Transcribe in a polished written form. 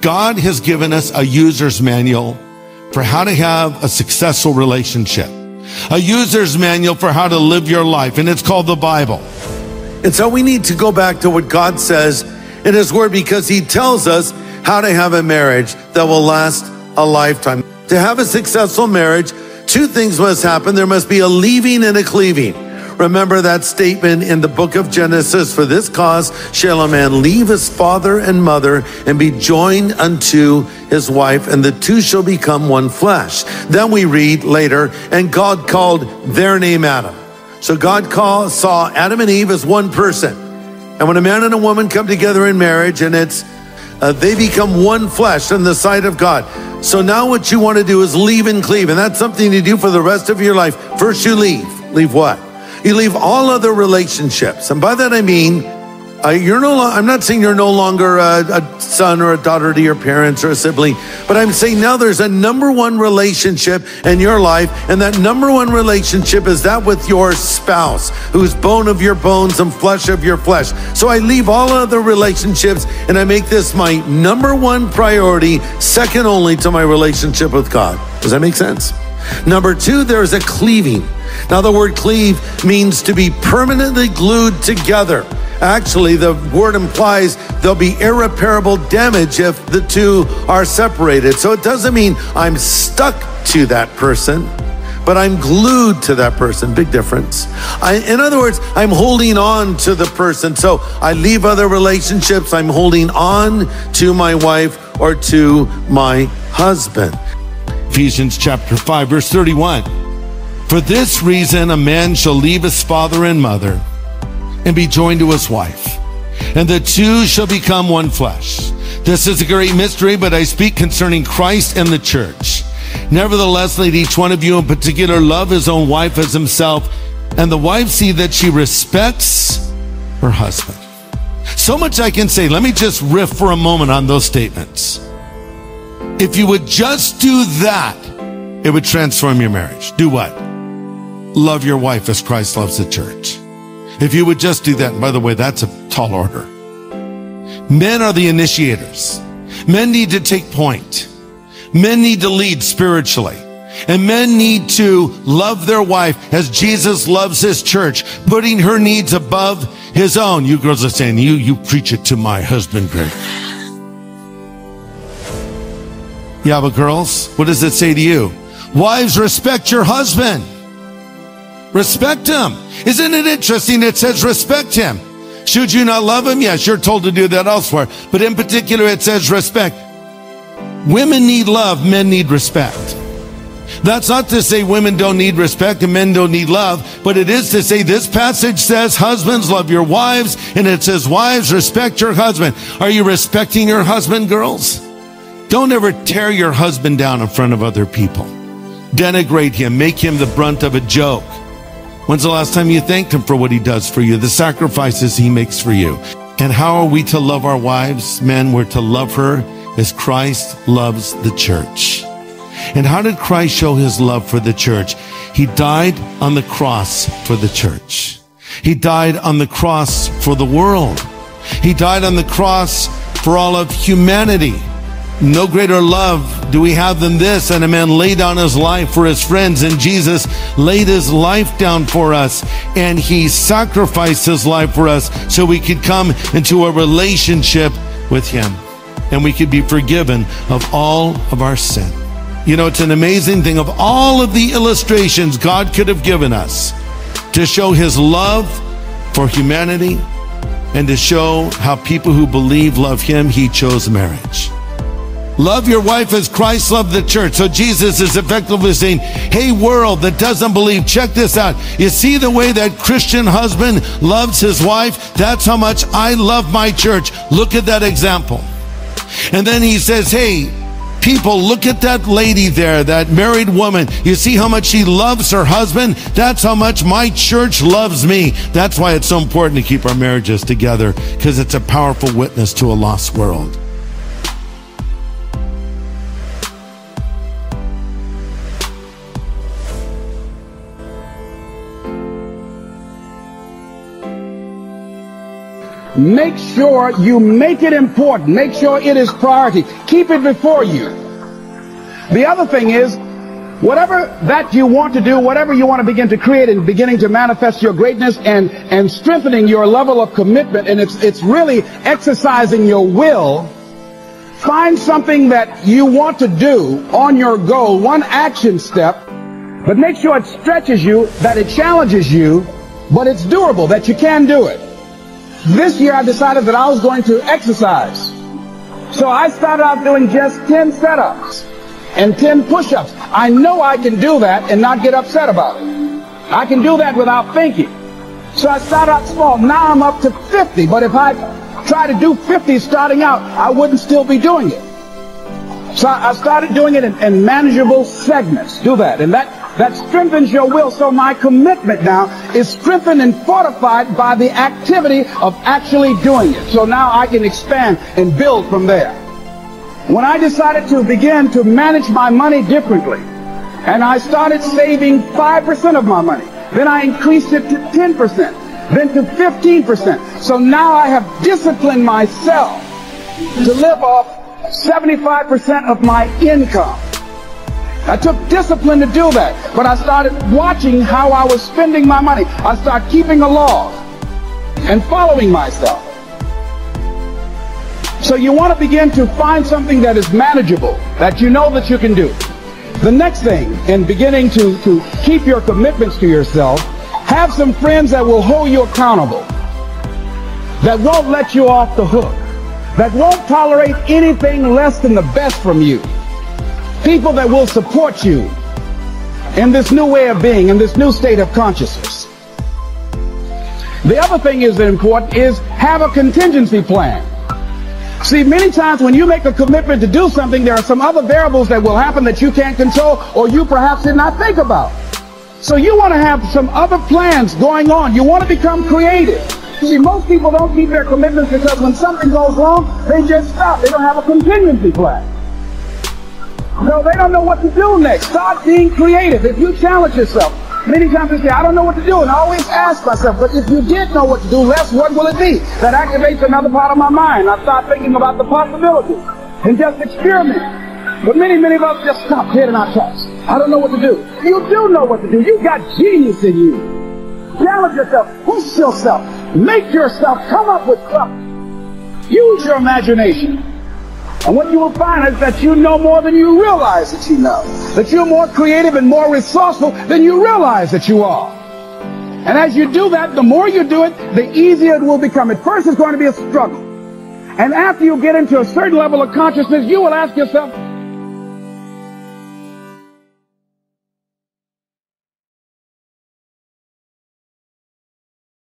God has given us a user's manual for how to have a successful relationship. A user's manual for how to live your life, and it's called the Bible. And so we need to go back to what God says in His Word, because He tells us how to have a marriage that will last a lifetime. To have a successful marriage, two things must happen. There must be a leaving and a cleaving. Remember that statement in the book of Genesis, for this cause shall a man leave his father and mother and be joined unto his wife, and the two shall become one flesh. Then we read later, and God called their name Adam. So God saw Adam and Eve as one person. And when a man and a woman come together in marriage, and they become one flesh in the sight of God. So now what you want to do is leave and cleave, and that's something you do for the rest of your life. First you leave. Leave what? You leave all other relationships. And by that I mean, I'm not saying you're no longer a son or a daughter to your parents or a sibling, but I'm saying now there's a number one relationship in your life, and that number one relationship is that with your spouse, who's bone of your bones and flesh of your flesh. So I leave all other relationships, and I make this my number one priority, second only to my relationship with God. Does that make sense? Number two, there is a cleaving. Now the word cleave means to be permanently glued together. Actually, the word implies there'll be irreparable damage if the two are separated. So it doesn't mean I'm stuck to that person, but I'm glued to that person. Big difference. In other words, I'm holding on to the person. So I leave other relationships. I'm holding on to my wife or to my husband. Ephesians chapter 5, verse 31. For this reason, a man shall leave his father and mother and be joined to his wife, and the two shall become one flesh. This is a great mystery, but I speak concerning Christ and the church. Nevertheless, let each one of you in particular love his own wife as himself, and the wife see that she respects her husband. So much I can say. Let me just riff for a moment on those statements. If you would just do that, it would transform your marriage. Do what? Love your wife as Christ loves the church. If you would just do that, and by the way, that's a tall order. Men are the initiators. Men need to take point. Men need to lead spiritually. And men need to love their wife as Jesus loves his church, putting her needs above his own. You girls are saying, you preach it to my husband, Greg. Yeah, but girls, what does it say to you? Wives, respect your husband. Respect him. Isn't it interesting? It says respect him. Should you not love him? Yes, you're told to do that elsewhere. But in particular, it says respect. Women need love. Men need respect. That's not to say women don't need respect and men don't need love, but it is to say this passage says, husbands, love your wives, and it says, wives, respect your husband. Are you respecting your husband, girls? Don't ever tear your husband down in front of other people. Denigrate him. Make him the brunt of a joke. When's the last time you thanked him for what he does for you, the sacrifices he makes for you? And how are we to love our wives? Men, we're to love her as Christ loves the church. And how did Christ show his love for the church? He died on the cross for the church. He died on the cross for the world. He died on the cross for all of humanity. No greater love do we have than this, and a man laid down his life for his friends, and Jesus laid his life down for us, and he sacrificed his life for us so we could come into a relationship with him, and we could be forgiven of all of our sin. You know, it's an amazing thing. Of all of the illustrations God could have given us to show his love for humanity and to show how people who believe love him, he chose marriage. Love your wife as Christ loved the church. So Jesus is effectively saying, hey world that doesn't believe, check this out. You see the way that Christian husband loves his wife? That's how much I love my church. Look at that example. And then he says, hey, people, look at that lady there, that married woman. You see how much she loves her husband? That's how much my church loves me. That's why it's so important to keep our marriages together, because it's a powerful witness to a lost world. make sure you make it important. Make sure it is priority. Keep it before you. The other thing is, whatever that you want to do, whatever you want to begin to create and beginning to manifest your greatness and strengthening your level of commitment, and it's really exercising your will. Find something that you want to do on your goal, one action step, but make sure it stretches you, that it challenges you, but it's doable, that you can do it. This year I decided that I was going to exercise. So I started out doing just 10 setups and 10 push-ups. I know I can do that and not get upset about it. I can do that without thinking. So I started out small. Now I'm up to 50, but if I try to do 50 starting out, I wouldn't still be doing it. So I started doing it in manageable segments. Do that. And that strengthens your will. So my commitment now is strengthened and fortified by the activity of actually doing it. So now I can expand and build from there. When I decided to begin to manage my money differently, and I started saving 5% of my money, then I increased it to 10%, then to 15%. So now I have disciplined myself to live off 75% of my income. I took discipline to do that, but I started watching how I was spending my money. I started keeping a log and following myself. So you want to begin to find something that is manageable, that you know that you can do. The next thing, in beginning to keep your commitments to yourself, have some friends that will hold you accountable, that won't let you off the hook, that won't tolerate anything less than the best from you. People that will support you in this new way of being, in this new state of consciousness. The other thing is important is have a contingency plan. See, many times when you make a commitment to do something, there are some other variables that will happen that you can't control or you perhaps did not think about. So you want to have some other plans going on. You want to become creative. See, most people don't keep their commitments because when something goes wrong, they just stop. They don't have a contingency plan. So they don't know what to do next. Start being creative. If you challenge yourself, many times you say, I don't know what to do. And I always ask myself, but if you did know what to do, Les, what will it be? That activates another part of my mind. I start thinking about the possibilities and just experiment. But many of us just stop dead in our tracks. I don't know what to do. You do know what to do. You got genius in you. Challenge yourself. Push yourself. Make yourself come up with stuff. Use your imagination. And what you will find is that you know more than you realize that you know. That you're more creative and more resourceful than you realize that you are. And as you do that, the more you do it, the easier it will become. At first, it's going to be a struggle. And after you get into a certain level of consciousness, you will ask yourself,